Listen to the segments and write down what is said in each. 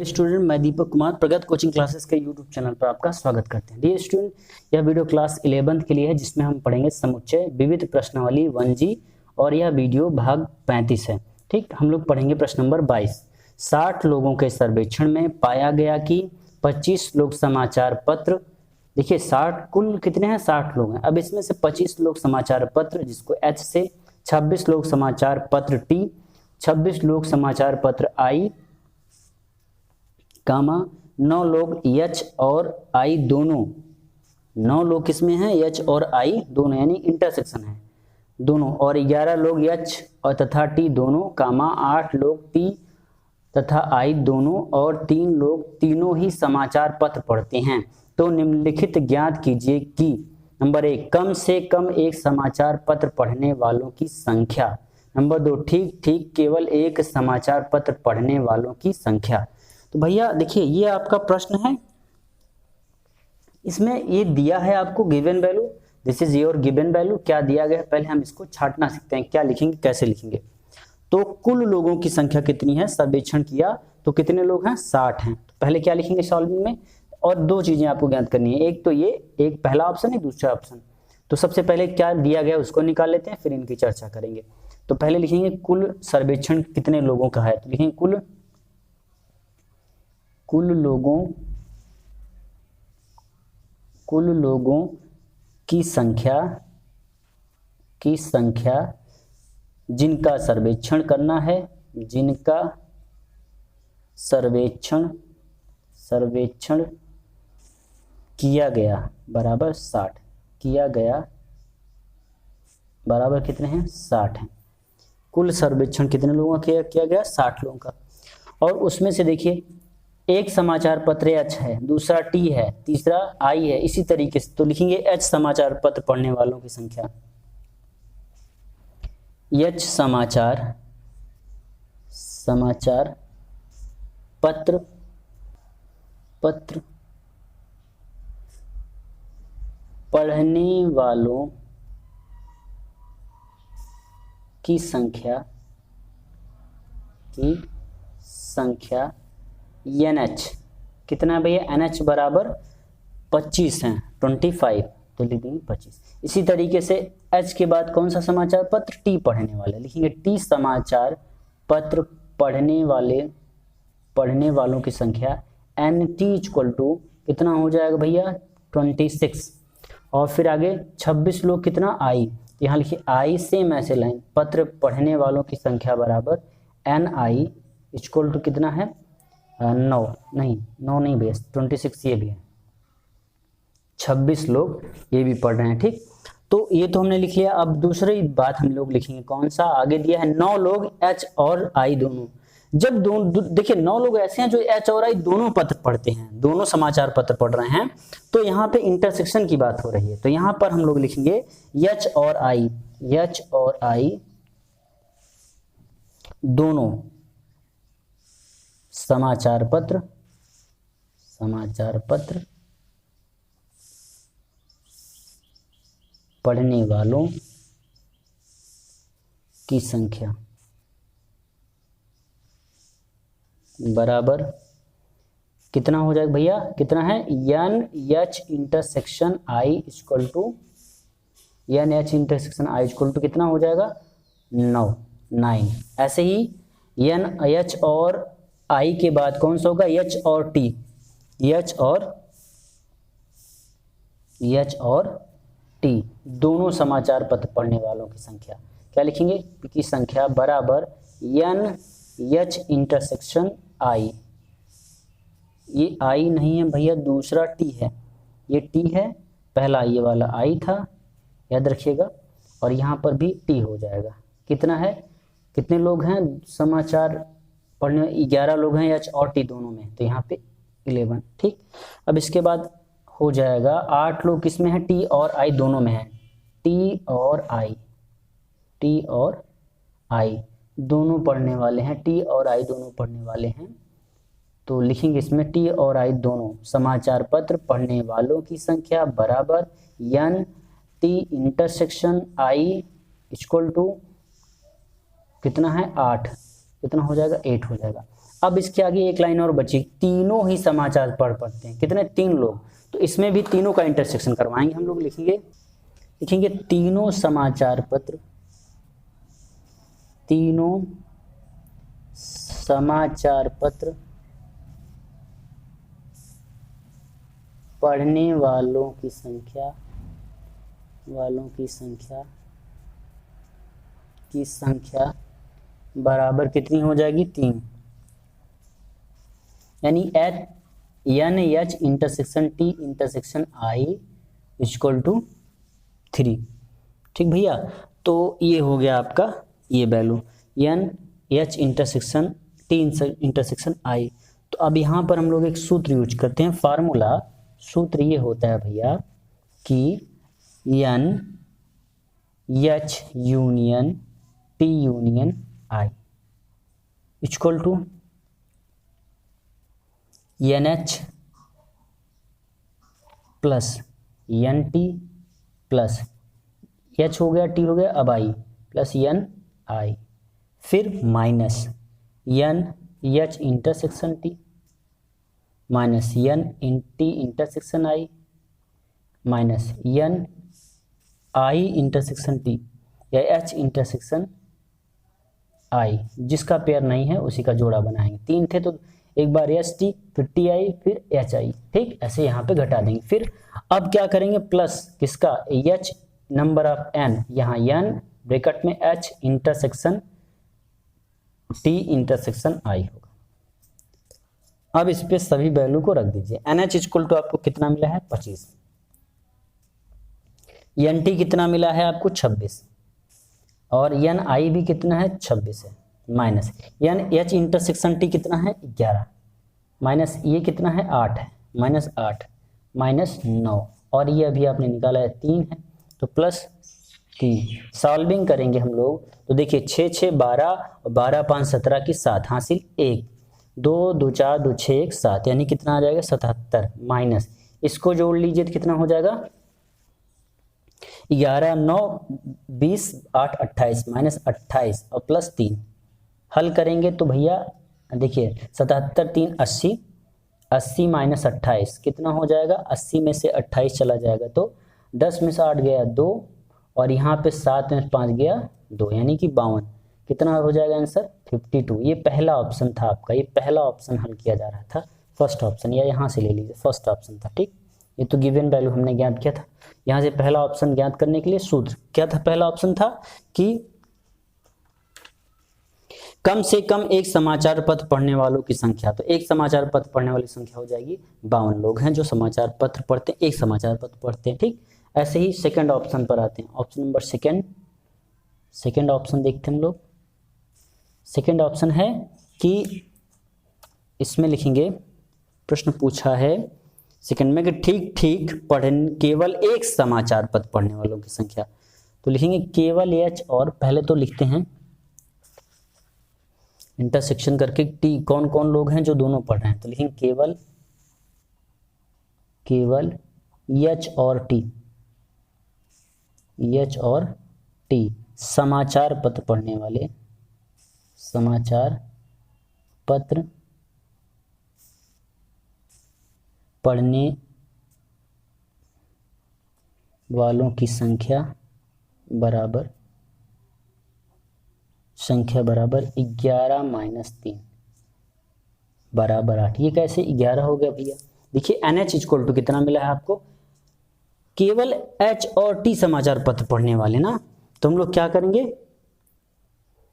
Dear student, मैं दीपक कुमार प्रगत coaching classes के यूट्यूब चैनल पर आपका स्वागत करते हैं। डियर स्टूडेंट, यह वीडियो क्लास 11th के लिए है जिसमें हम पढ़ेंगे समुच्चय विविध प्रश्नावली 1G और यह वीडियो भाग 35 है। ठीक, हम लोग पढ़ेंगे प्रश्न नंबर 22। 60 लोगों के सर्वेक्षण में पाया गया कि 25 लोग समाचार पत्र, देखिए 60 कुल कितने हैं, 60 लोग हैं। अब इसमें से 25 लोग समाचार पत्र जिसको H से, 26 लोग समाचार पत्र T, 26 लोग समाचार पत्र I, कामा 9 लोग H और I दोनों, 9 लोग किसमें हैं, H और I दोनों, यानी इंटरसेक्शन है दोनों, और 11 लोग H और तथा T दोनों, कामा 8 लोग T तथा I दोनों, और 3 लोग तीनों ही समाचार पत्र पढ़ते हैं। तो निम्नलिखित ज्ञात कीजिए कि नंबर 1 कम से कम एक समाचार पत्र पढ़ने वालों की संख्या, नंबर 2 ठीक ठीक केवल एक समाचार पत्र पढ़ने वालों की संख्या। तो भैया देखिए ये आपका प्रश्न है, इसमें ये दिया है आपको given value, this is your given value. क्या दिया गया है पहले हम इसको छांटना सीखते हैं, क्या लिखेंगे कैसे लिखेंगे। तो कुल लोगों की संख्या कितनी है, सर्वेक्षण किया तो कितने लोग हैं, 60 हैं। तो पहले क्या लिखेंगे सॉल्विंग में, और दो चीजें आपको ज्ञात करनी है, एक तो ये एक पहला ऑप्शन है, दूसरा ऑप्शन। तो सबसे पहले क्या दिया गया उसको निकाल लेते हैं, फिर इनकी चर्चा करेंगे। तो पहले लिखेंगे कुल सर्वेक्षण कितने लोगों का है, तो लिखेंगे कुल लोगों की संख्या जिनका सर्वेक्षण करना है, जिनका सर्वेक्षण किया गया बराबर 60, किया गया बराबर कितने हैं, 60 हैं। कुल सर्वेक्षण कितने लोगों का किया गया, 60 लोगों का। और उसमें से देखिए एक समाचार पत्र H है, दूसरा T है, तीसरा I है, इसी तरीके से। तो लिखेंगे H समाचार पत्र पढ़ने वालों की संख्या, H समाचार पत्र पढ़ने वालों की संख्या NH कितना है भैया, NH बराबर 25 है, 25, तो लिख देंगे 25। इसी तरीके से H के बाद कौन सा समाचार पत्र, T पढ़ने वाले, लिखेंगे T समाचार पत्र पढ़ने वालों की संख्या NT इक्वल टू कितना हो जाएगा भैया, 26। और फिर आगे 26 लोग कितना, I, यहाँ लिखिए I सेम ऐसे लाइन, पत्र पढ़ने वालों की संख्या बराबर NI इक्वल टू कितना है, 9 नहीं भैया, 26 ये भी है, 26 लोग ये भी पढ़ रहे हैं। ठीक, तो ये तो हमने लिख लिया। अब दूसरी बात हम लोग लिखेंगे, कौन सा, आगे दिया है 9 लोग H और I दोनों। जब देखिए 9 लोग ऐसे हैं जो H और I दोनों पत्र पढ़ते हैं, दोनों समाचार पत्र पढ़ रहे हैं, तो यहाँ पे इंटरसेक्शन की बात हो रही है। तो यहाँ पर हम लोग लिखेंगे H और I दोनों समाचार पत्र पढ़ने वालों की संख्या बराबर कितना हो जाएगा भैया, कितना है, NH intersection I equal to कितना हो जाएगा, 9। ऐसे ही NH और I के बाद कौन सा होगा, H और T दोनों समाचार पत्र पढ़ने वालों की संख्या, क्या लिखेंगे, की संख्या बराबर NH इंटरसेक्शन I। ये I नहीं है भैया, दूसरा T है, ये T है, पहला ये वाला I था, याद रखिएगा, और यहाँ पर भी T हो जाएगा। कितना है, कितने लोग हैं समाचार पढ़ने, 11 लोग हैं H और T दोनों में, तो यहाँ पे 11। ठीक, अब इसके बाद हो जाएगा 8 लोग किसमें है, T और I दोनों में है, T और I दोनों पढ़ने वाले हैं, T और I दोनों पढ़ने वाले हैं। तो लिखेंगे इसमें T और I दोनों समाचार पत्र पढ़ने वालों की संख्या बराबर NT intersection I equal to कितना है 8, कितना हो जाएगा 8 हो जाएगा। अब इसके आगे एक लाइन और बची, तीनों ही समाचार पढ़ पढ़ते हैं, कितने 3 लोग, तो इसमें भी तीनों का इंटरसेक्शन करवाएंगे हम लोग। लिखेंगे तीनों समाचार पत्र, तीनों समाचार पत्र पढ़ने वालों की संख्या बराबर कितनी हो जाएगी, 3, यानी N H intersection T intersection I equal to 3। ठीक भैया, तो ये हो गया आपका ये value N H intersection T intersection I. तो अब यहाँ पर हम लोग एक सूत्र यूज करते हैं, फार्मूला, सूत्र ये होता है भैया कि N H union T union I equal to N H plus N T plus H हो गया टी हो गया, अब आई प्लस एन आई, फिर minus N H intersection T minus N T intersection I minus N I intersection T या H intersection I, जिसका pair नहीं है उसी का जोड़ा बनाएंगे। 3 थे तो एक बार एच टी, फिर टी आई, फिर एच आई। ठीक, ऐसे यहाँ पे घटा देंगे। फिर अब क्या करेंगे, प्लस किसका, एच नंबर ऑफ एन, यहाँ एन ब्रैकेट में एच इंटरसेक्शन टी इंटरसेक्शन आई होगा। अब इस पे सभी वैल्यू को रख दीजिए। एन एच इक्वल टू आपको कितना मिला है, 25, एन टी कितना मिला है आपको, 26, और एन आई भी कितना है, 26 है, minus N H intersection T कितना है, 11, माइनस ये कितना है, 8 है, माइनस 8 माइनस 9, और ये अभी आपने निकाला है 3 है, तो प्लस 3। सॉल्विंग करेंगे हम लोग तो देखिए 6 6 12 और 12 5 17 की 7 हासिल 1, 2 2 4 2 6 1 7, यानी कितना आ जाएगा 77, माइनस इसको जोड़ लीजिए तो कितना हो जाएगा 11 9 20 8 28 माइनस 28 और प्लस 3। हल करेंगे तो भैया देखिए 77 3 80, 80 माइनस 28 कितना हो जाएगा, 80 में से 28 चला जाएगा तो 10 में से 8 गया 2, और यहाँ पे 7 में 5 गया 2, यानी कि 52। कितना हो जाएगा आंसर, 52। ये पहला ऑप्शन था आपका, ये पहला ऑप्शन हल किया जा रहा था, फर्स्ट ऑप्शन, या यहाँ से ले लीजिए फर्स्ट ऑप्शन था। ठीक, ये तो गिवन वैल्यू हमने ज्ञात किया था। यहाँ से पहला ऑप्शन ज्ञात करने के लिए सूत्र क्या था, पहला ऑप्शन था कि कम से कम एक समाचार पत्र पढ़ने वालों की संख्या, तो एक समाचार पत्र पढ़ने वाली संख्या हो जाएगी 52 लोग हैं जो समाचार पत्र पढ़ते हैं, एक समाचार पत्र पढ़ते हैं। ठीक, ऐसे ही सेकंड ऑप्शन पर आते हैं, ऑप्शन नंबर सेकंड ऑप्शन देखते हैं हम लोग। सेकंड ऑप्शन है कि इसमें लिखेंगे, प्रश्न पूछा है सेकंड में कि ठीक केवल एक समाचार पत्र पढ़ने वालों की संख्या, तो लिखेंगे केवल एच, और पहले तो लिखते हैं इंटरसेक्शन करके टी, कौन कौन लोग हैं जो दोनों पढ़ रहे हैं, तो लिखेंगे केवल एच और टी समाचार पत्र पढ़ने वाले, समाचार पत्र पढ़ने वालों की संख्या बराबर 11 माइनस 3 बराबर 8। ये कैसे 11 हो गया भैया, देखिए NH इक्वल टू कितना मिला है आपको, केवल H और T समाचार पत्र पढ़ने वाले ना, तो हम लोग क्या करेंगे,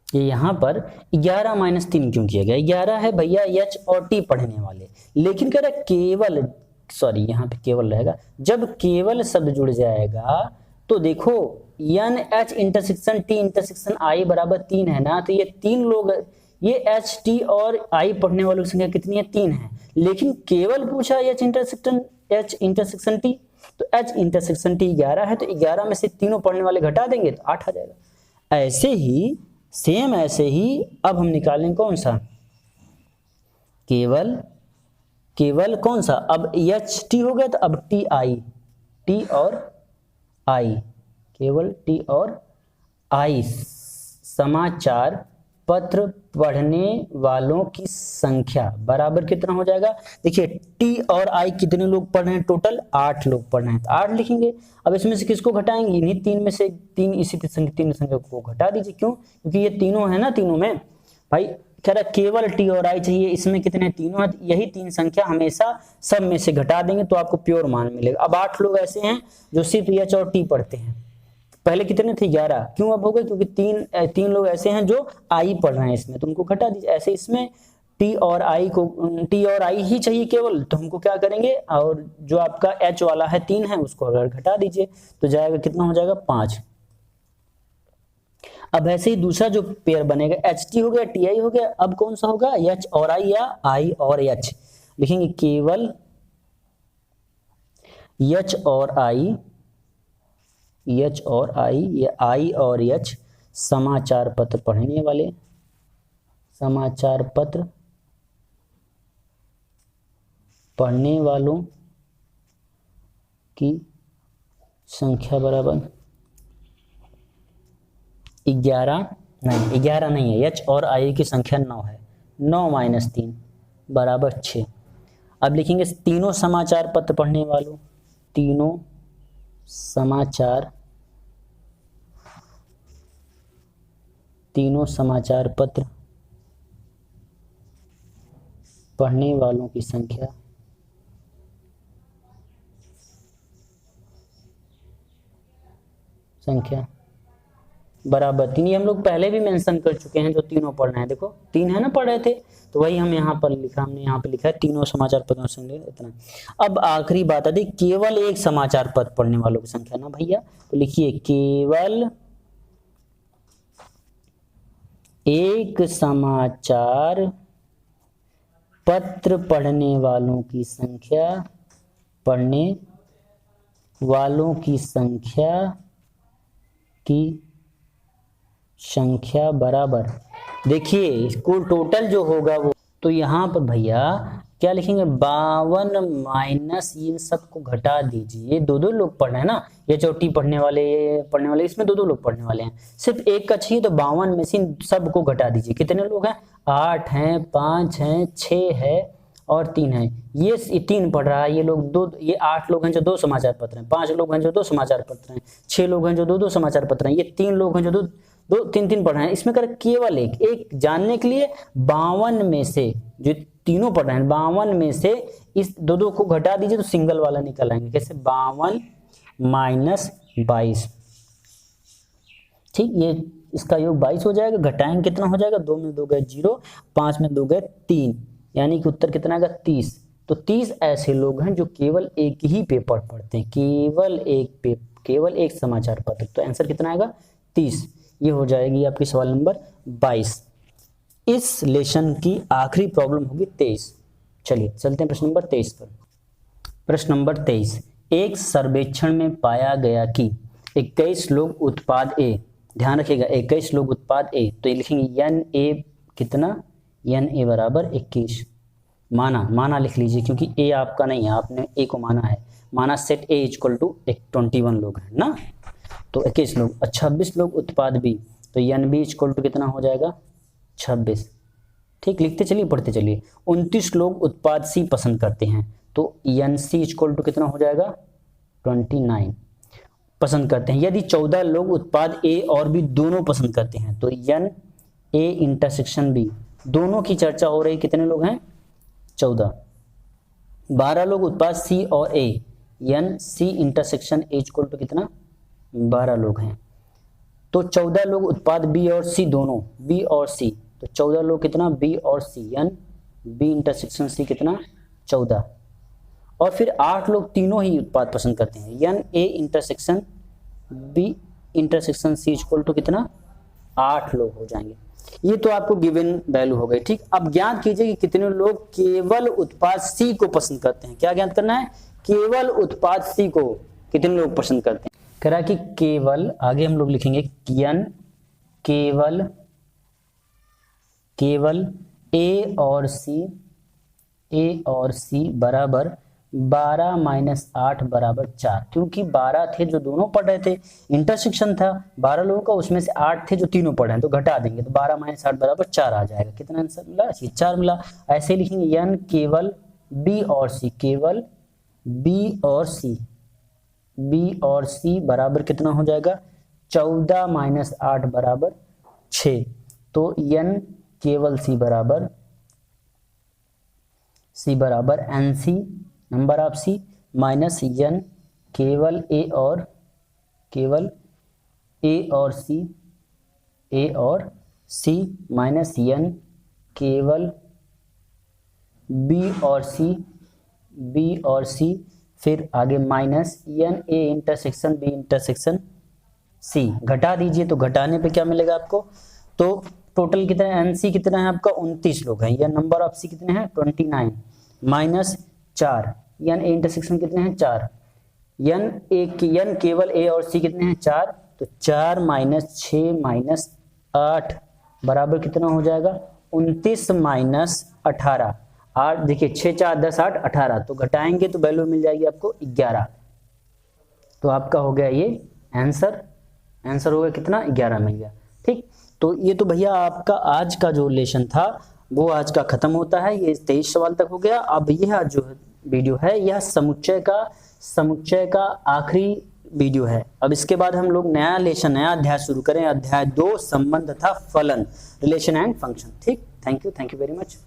ये यहाँ पर 11 माइनस 3 क्यों किया गया, 11 है भैया H और T पढ़ने वाले, लेकिन कह रहा केवल, सॉरी यहाँ पे केवल रहेगा, जब केवल शब्द जुड़ जाएगा तो देखो N H intersection T intersection I बराबर 3 है ना, तो ये 3 लोग, ये एच टी और आई पढ़ने वालों की संख्या कितनी है, 3 है, लेकिन केवल पूछा एच इंटरसेक्शन टी, तो एच इंटरसेक्शन टी 11 है, तो 11 में से तीनों पढ़ने वाले घटा देंगे तो 8 आ जाएगा। ऐसे ही सेम ऐसे ही अब हम निकालेंगे कौन सा, केवल कौन सा, अब एच टी हो गया, तो अब टी और आई, केवल टी और आई समाचार पत्र पढ़ने वालों की संख्या बराबर कितना हो जाएगा। देखिए टी और आई कितने लोग पढ़ रहे हैं, टोटल 8 लोग पढ़ रहे हैं, तो 8 लिखेंगे। अब इसमें से किसको घटाएंगे, इन्हीं 3 में से 3, इसी तीन संख्या को घटा दीजिए। क्यों, क्योंकि ये तीनों है ना, तीनों में भाई कह रहा केवल टी और आई चाहिए, इसमें कितने तीनों है, यही 3 संख्या हमेशा सब में से घटा देंगे तो आपको प्योर मान मिलेगा। अब 8 लोग ऐसे हैं जो सिर्फ एच और टी पढ़ते हैं, पहले कितने थे 11, क्यों अब हो गए, क्योंकि तीन लोग ऐसे हैं जो आई पढ़ रहे हैं इसमें, तो उनको घटा दीजिए। ऐसे इसमें टी और आई ही चाहिए केवल, तो हमको क्या करेंगे, और जो आपका एच वाला है 3 है उसको अगर घटा दीजिए तो जाएगा कितना हो जाएगा 5। अब ऐसे ही दूसरा जो पेयर बनेगा एच टी हो गया, टी आई हो गया, अब कौन सा होगा एच और आई या आई और एच, लिखेंगे केवल एच और आई, एच और आई या आई और एच समाचार पत्र पढ़ने वाले, समाचार पत्र पढ़ने वालों की संख्या बराबर 11 नहीं है, एच और आई की संख्या 9 है, 9 - 3 बराबर 6। अब लिखेंगे तीनों समाचार पत्र पढ़ने वालों, तीनों समाचार पत्र पढ़ने वालों की संख्या बराबर 3। ये हम लोग पहले भी मेंशन कर चुके हैं, जो तीनों पढ़ रहे हैं, देखो 3 है ना पढ़ रहे थे, तो वही हम यहाँ पर लिखा, हमने यहाँ पे लिखा है तीनों समाचार पत्रों की संख्या इतना। अब आखिरी बात आती केवल एक समाचार पत्र पढ़ने वालों की संख्या ना भैया, तो लिखिए केवल एक समाचार पत्र पढ़ने वालों की संख्या बराबर, देखिए इसको टोटल जो होगा वो, तो यहाँ पर भैया क्या लिखेंगे 52 माइनस इन सबको घटा दीजिए, 2 लोग पढ़ रहे हैं ना, ये चोटी पढ़ने वाले इसमें 2 लोग पढ़ने वाले हैं, सिर्फ एक का चाहिए, तो 52 में से सबको घटा दीजिए। कितने लोग हैं, 8 हैं, 5 हैं, 6 है और 3 है, ये 3 पढ़ रहा है, ये लोग 2, ये 8 लोग हैं जो 2 समाचार पत्र हैं, 5 लोग हैं जो 2 समाचार पत्र हैं, 6 लोग हैं जो 2 समाचार पत्र हैं, ये 3 लोग हैं जो 2-3 पढ़ रहे हैं। इसमें कर केवल एक जानने के लिए 52 में से जो तीनों पढ़ रहे हैं, 52 में से इस 2 को घटा दीजिए तो सिंगल वाला निकल आएंगे। कैसे, 52 माइनस 22, ठीक, ये इसका योग 22 हो जाएगा, घटाएंगे कितना हो जाएगा, 2 में 2 गए 0, 5 में 2 गए 3, यानी कि उत्तर कितना आएगा 30। तो 30 ऐसे लोग हैं जो केवल एक ही पेपर पढ़ते हैं, केवल एक समाचार पत्र, तो आंसर कितना आएगा 30। ये हो जाएगी आपकी सवाल नंबर 22। इस लेसन की आखिरी प्रॉब्लम होगी 23। चलिए चलते हैं प्रश्न नंबर 23 पर। प्रश्न नंबर 23, एक सर्वेक्षण में पाया गया कि 21 लोग उत्पाद ए, ध्यान रखिएगा 21 लोग उत्पाद ए, तो ये लिखेंगे एन ए कितना, एन ए बराबर 21, माना लिख लीजिए क्योंकि ए आपका नहीं है, आपने ए को माना है, माना सेट ए इक्वल टू 21 लोग हैं ना, तो 21 लोग, 26 लोग उत्पाद बी, तो एन बी इक्वल टू कितना हो जाएगा 26, ठीक, लिखते चलिए पढ़ते चलिए। 29 लोग उत्पाद सी पसंद करते हैं, तो एन सी इक्वल टू कितना हो जाएगा 29 पसंद करते हैं। यदि 14 लोग उत्पाद ए और बी दोनों पसंद करते हैं, तो एन ए इंटरसेक्शन बी, दोनों की चर्चा हो रही, कितने लोग हैं 14। 12 लोग उत्पाद सी और A, N C intersection A equal to कितना 12 लोग हैं, तो 14 लोग उत्पाद बी और सी दोनों, बी और सी, तो 14 लोग कितना बी और सी, एन बी इंटरसेक्शन सी कितना 14, और फिर 8 लोग तीनों ही उत्पाद पसंद करते हैं, N A intersection B intersection C equal to कितना 8 लोग हो जाएंगे। ये तो आपको गिवन वैल्यू हो गई, ठीक। अब ज्ञात कीजिए कि कितने लोग केवल उत्पाद सी को पसंद करते हैं। क्या ज्ञात करना है, केवल उत्पाद सी को कितने लोग पसंद करते हैं। कह रहा कि केवल, आगे हम लोग लिखेंगे एन केवल ए और सी बराबर 12 माइनस 8 बराबर 4, क्योंकि 12 थे जो दोनों पढ़ रहे थे, इंटरसेक्शन था 12 लोगों का, उसमें से 8 थे जो तीनों पढ़ रहे हैं, तो घटा देंगे तो 12 माइनस 8 बराबर 4 आ जाएगा। कितना आंसर मिला? ये 4 मिला। ऐसे लिखेंगे n केवल b और c, केवल b और c बराबर कितना हो जाएगा? 14 माइनस 8 बराबर 6, तो n केवल c बराबर nc number of c minus n केवल a और c माइनस n केवल b और c, फिर आगे minus n a intersection b intersection c। घटा दीजिए तो घटाने पे क्या मिलेगा आपको? तो टोटल कितना है? nc कितना है आपका? 29 लोग हैं। या नंबर ऑफ c कितने हैं? 29 माइनस 4, n a इंटरसेक्शन कितने हैं? 4, n केवल a और c कितने हैं? 4, तो 4 माइनस 6 माइनस 8 बराबर कितना हो जाएगा? 29 माइनस 18। 8 देखिए 6 4 10 8 18, तो घटाएंगे तो वैल्यू मिल जाएगी आपको 11। तो आपका हो गया ये आंसर हो गया कितना? 11 मिल गया। ठीक, तो ये तो भैया आपका आज का जो लेसन था वो आज का खत्म होता है। ये 23 सवाल तक हो गया। अब यह जो वीडियो है यह समुच्चय का आखिरी वीडियो है। अब इसके बाद हम लोग नया लेसन, नया अध्याय शुरू करें। अध्याय 2 संबंध तथा फलन, रिलेशन एंड फंक्शन। ठीक, थैंक यू वेरी मच।